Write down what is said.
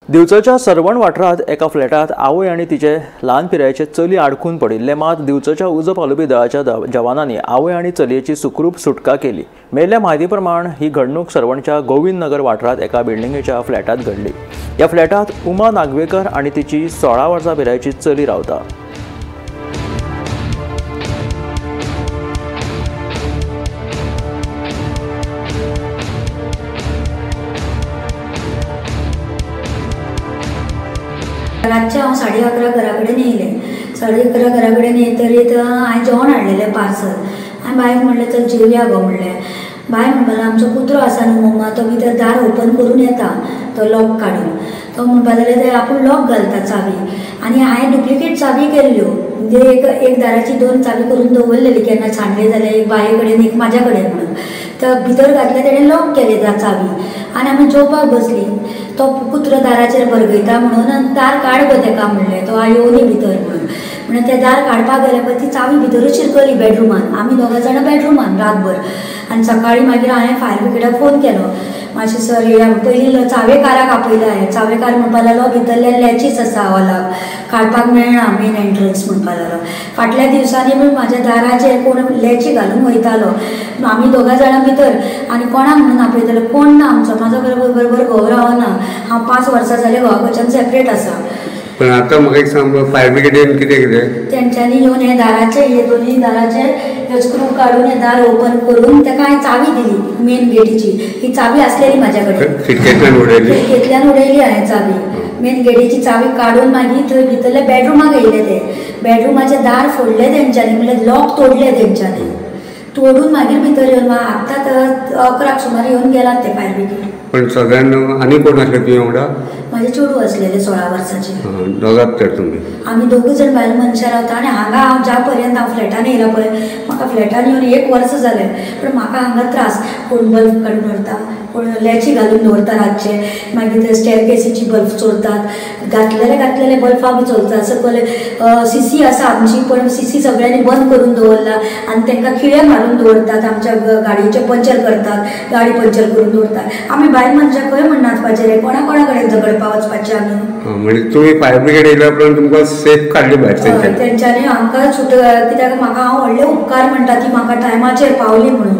दिवचलच्या सरवण वाठारात एका फ्लॅटात आवय आणि तिचे ल्हान पिरायेचे चली आडकून पडिल्ले मात दिवचलच्या उजो पालवी दळाच्या जवानांनी आवय आणि चलयेची सुखरूप सुटका केली। मेल्ल्या म्हायती प्रमाण ही घडणूक सरवणच्या गोविंद नगर वाठारात एका बिल्डिंगेच्या फ्लॅटात घडली। या फ्लॅटात उमा नागवेकर आणि तिची 16 वर्सां पिरायेची चली रावता। रातचे हांव 11:30 घरा कडेन येयलें। 11:30 घरा कडेन येतरीत हांवें जेवण हाडलेलें पार्सल। हांवें बायक म्हणलें चल जेवया गो म्हणलें। बाय म्हणपाक आमचो कुत्रो आसा न्हू मम्मा, तो भितर दार ओपन करून येता तो लॉक काडून। तो म्हणपाक लागलो ते आपूण लॉक घालता चावी, आनी हांवें डुप्लिकेट चावी केल्ल्यो, म्हणजे एक दाराची 2 चावी करून दवरलेली, केन्ना छानले जाल्यार एक बाये कडेन एक म्हाज्या कडेन म्हणून। तर भितर घातले तेणें लॉक केले चावी, आनी आमी जेवपाक बसली। तो कुत्रो दाराचेर बरगयता म्हणून दार काड गो तेका म्हणलें, तो येवनी भितर म्हणून तें दार काडपाक गेलें पळय ती चावी भितरूच शिरकली बेडरुमान। आमी दोगां जाणां बेडरुमान रातभर। आनी सकाळीं मागीर हांवें फायर ब्रिगेडाक फोन केलो, मातशें सर पयलीं चावेकाराक आपयला हांवें। चावेकार म्हणपाक लागलो भितरले लॅचीस आसा हॉलाक, काडपाक मेळना मेन एंट्रन्स म्हणपाक लागलो। फाटल्या दिवसांनी बी म्हाज्या दाराचेर कोण लॅची घालून वयतालो, आमी दोगां जाणां भितर, आनी कोणाक म्हणून आपयतालो, कोण ना आमचो, म्हाजो बरोबर घोव रावना। हांव 5 वर्सां जालें घोवा कडच्यान सेपरेट आसा। पण आता म्हाका एक सांग, फायर ब्रिगेडीन कितें तेंच्यांनी येवन हे दाराचे हे दोनी दाराचे हे स्क्रू काडून हे दार ओपन करून तेका हांवें चावी दिली मेन गेटीची। ही चावी आसलेली म्हाज्या कडेन, खिडकेंतल्यान उडयली हांवें चावी। मेन गेटीची चावी काडून मागीर थंय भितरले बेडरुमाक येयले। ते बेडरुमाचे दार फोडले तेंच्यांनी, म्हणल्यार लॉक तोडले तेंच्यांनी। तोडून मागीर भितर येवन आतां 11 सुमार येवन गेलात ते फायर ब्रिगेड। पण सगळ्यांना आनी कोण आसले तुवें वांगडा? म्हाजे चेडूं आसलेले 16 वर्साचे। दोगांच तर तुमी? आमी दोगूय जाण भायल मनशां रावता। आनी हांगा हांव ज्या पर्यंत हांव फ्लॅटान येयला पळय, म्हाका फ्लॅटान येवन 1 वर्स जालें, पण म्हाका हांगा त्रास। कोण बल्ब काडून व्हरता, कोण लॅची घालून दवरता रातचे, मागीर ते स्टेअरकेसीची बल्ब चोरतात, घातलेले बल्ब आमी चोरतात। सकयल सीसी आसा आमची, पण सीसी सगळ्यांनी बंद करून दवरला, आनी तांकां खिळे मारून दवरतात, आमच्या गाडयेचे पंचर करतात, गाडी पंचर करून दवरतात। आमी भायल मनशां खंय म्हण नाचपाचें रे, कोणा कडेन झगडपाक वचपाचें आमी? म्हणजे तुमी फायर ब्रिगेड येयल्या उपरांत तुमकां सेफ काडली भायर? तेंच्यांनी आमकां कित्याक म्हाका हांव व्हडले उपकार म्हणटा ती म्हाका टायमाचेर पावली म्हणून।